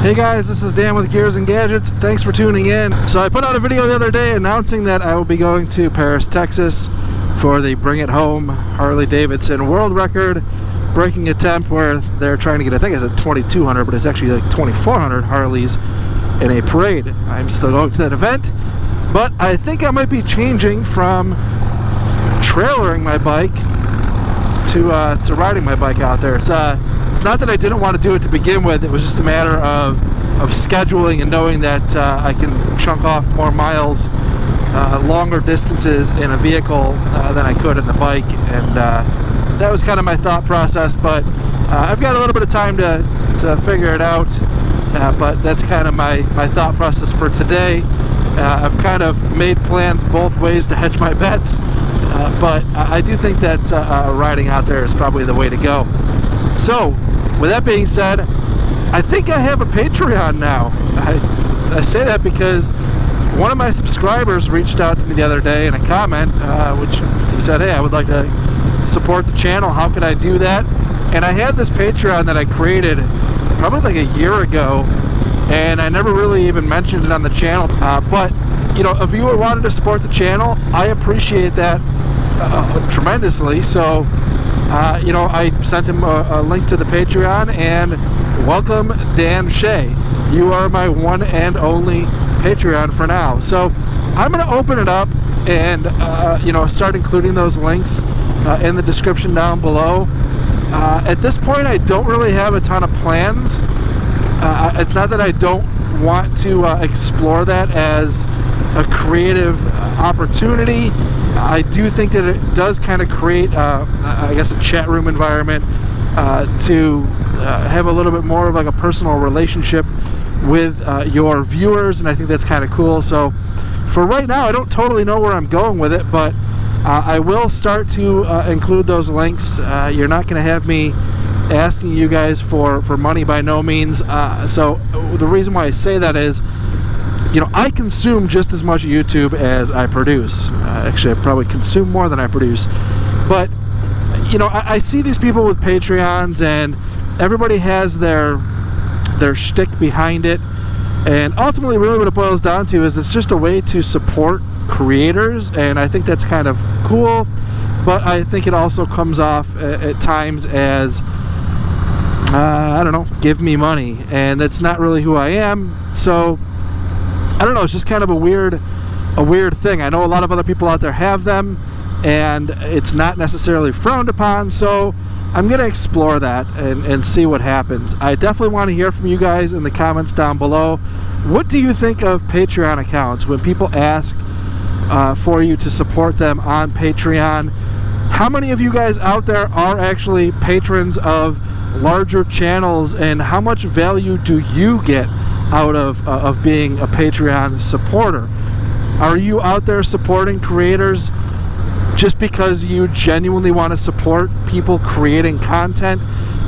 Hey guys, this is Dan with Gears and Gadgets. Thanks for tuning in. So I put out a video the other day announcing that I will be going to Paris, Texas for the Bring It Home Harley-Davidson world record breaking attempt, where they're trying to get, I think it's at 2,200, but it's actually like 2,400 Harleys in a parade. I'm still going to that event, but I think I might be changing from trailering my bike to riding my bike out there. It's not that I didn't want to do it to begin with. It was just a matter of scheduling and knowing that I can chunk off more miles, longer distances in a vehicle than I could in the bike, and that was kind of my thought process. But I've got a little bit of time to figure it out, but that's kind of my thought process for today. I've kind of made plans both ways to hedge my bets, but I do think that riding out there is probably the way to go. So, with that being said, I think I have a Patreon now. I say that because one of my subscribers reached out to me the other day in a comment, which he said, hey, I would like to support the channel. How can I do that? And I had this Patreon that I created probably like a year ago, and I never really even mentioned it on the channel. But, you know, a viewer wanted to support the channel. I appreciate that tremendously. So, you know, I sent him a link to the Patreon, and welcome, Dan Shea. You are my one and only Patreon for now. So I'm going to open it up and, you know, start including those links in the description down below. At this point, I don't really have a ton of plans. It's not that I don't want to explore that as a creative opportunity. I do think that it does kind of create, I guess, a chat room environment to have a little bit more of like a personal relationship with your viewers, and I think that's kind of cool. So for right now, I don't totally know where I'm going with it, but I will start to include those links. You're not going to have me asking you guys for money by no means. So the reason why I say that is, you know, I consume just as much YouTube as I produce. Actually, I probably consume more than I produce. But, you know, I see these people with Patreons, and everybody has their shtick behind it. And ultimately, really what it boils down to is it's just a way to support creators, and I think that's kind of cool. But I think it also comes off at times as, I don't know, give me money. And that's not really who I am. So I don't know, it's just kind of a weird thing. I know a lot of other people out there have them, and it's not necessarily frowned upon, so I'm going to explore that and see what happens. I definitely want to hear from you guys in the comments down below. What do you think of Patreon accounts when people ask for you to support them on Patreon? How many of you guys out there are actually patrons of larger channels, and how much value do you get out of being a Patreon supporter? Are you out there supporting creators just because you genuinely want to support people creating content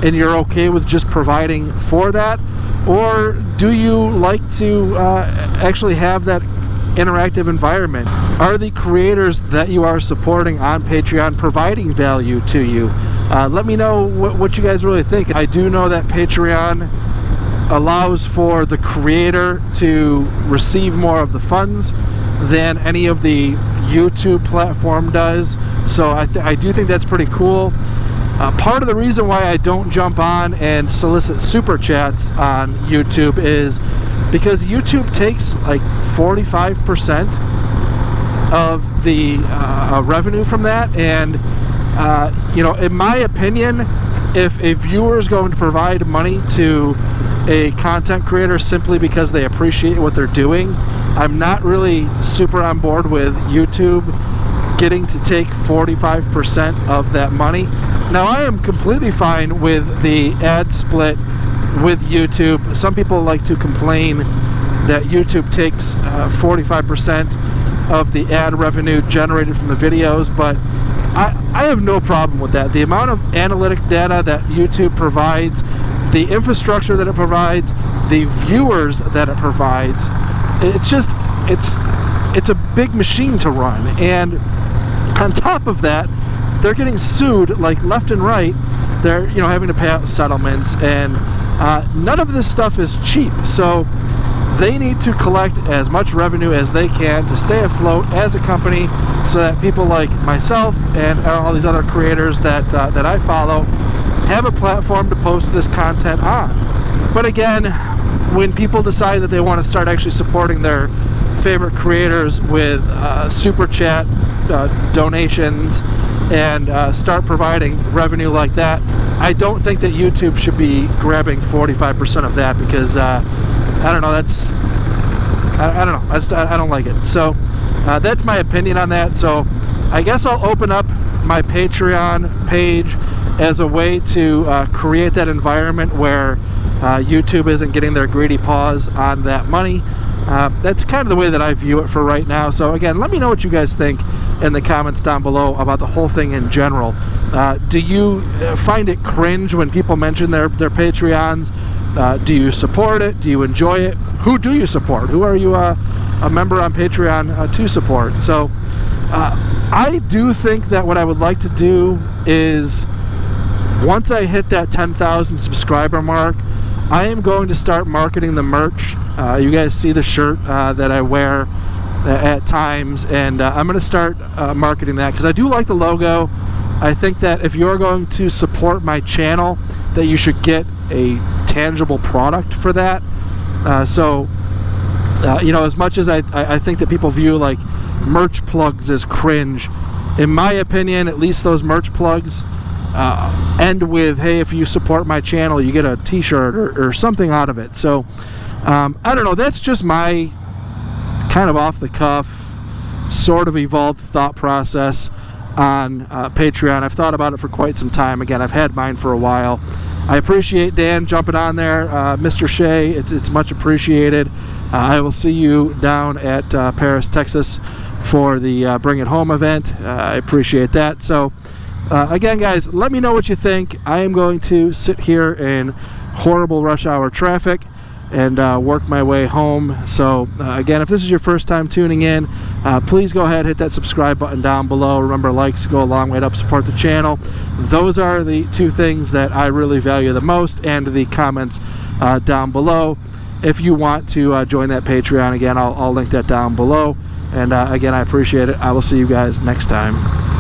and you're okay with just providing for that? Or do you like to actually have that interactive environment? Are the creators that you are supporting on Patreon providing value to you? Let me know what you guys really think. I do know that Patreon allows for the creator to receive more of the funds than any of the YouTube platform does. So I do think that's pretty cool. Part of the reason why I don't jump on and solicit super chats on YouTube is because YouTube takes like 45% of the revenue from that. And you know, in my opinion, if a viewer is going to provide money to a content creator simply because they appreciate what they're doing, I'm not really super on board with YouTube getting to take 45% of that money. Now, I am completely fine with the ad split with YouTube. Some people like to complain that YouTube takes 45% of the ad revenue generated from the videos, but I have no problem with that. The amount of analytic data that YouTube provides, the infrastructure that it provides, the viewers that it provides, it's a big machine to run. And on top of that, they're getting sued like left and right. They're, you know, having to pay out settlements, and none of this stuff is cheap, so they need to collect as much revenue as they can to stay afloat as a company, so that people like myself and all these other creators that I follow have a platform to post this content on. But again, when people decide that they want to start actually supporting their favorite creators with super chat donations and start providing revenue like that, I don't think that YouTube should be grabbing 45% of that, because I don't know, that's I don't know, I don't like it. So that's my opinion on that. So I guess I'll open up my Patreon page as a way to create that environment where YouTube isn't getting their greedy paws on that money. That's kind of the way that I view it for right now. So again, let me know what you guys think in the comments down below about the whole thing in general. Do you find it cringe when people mention their Patreons? Do you support it? Do you enjoy it? Who do you support? Who are you a member on Patreon to support? So I do think that what I would like to do is, once I hit that 10,000 subscriber mark, I am going to start marketing the merch. You guys see the shirt that I wear at times, and I'm going to start marketing that, because I do like the logo. I think that if you're going to support my channel, that you should get a tangible product for that. You know, as much as I think that people view like merch plugs as cringe, in my opinion, at least those merch plugs end with, hey, if you support my channel, you get a t-shirt or something out of it. So I don't know, that's just my kind of off the cuff, sort of evolved thought process on Patreon. I've thought about it for quite some time. Again, I've had mine for a while. I appreciate Dan jumping on there, Mr. Shea. It's much appreciated. I will see you down at Paris, Texas for the Bring It Home event. I appreciate that. So again, guys, let me know what you think. I am going to sit here in horrible rush hour traffic and work my way home. So again, if this is your first time tuning in, please go ahead, hit that subscribe button down below. Remember, likes go a long way to help support the channel. Those are the two things that I really value the most, and the comments down below. If you want to join that Patreon, again, I'll link that down below. And again, I appreciate it. I will see you guys next time.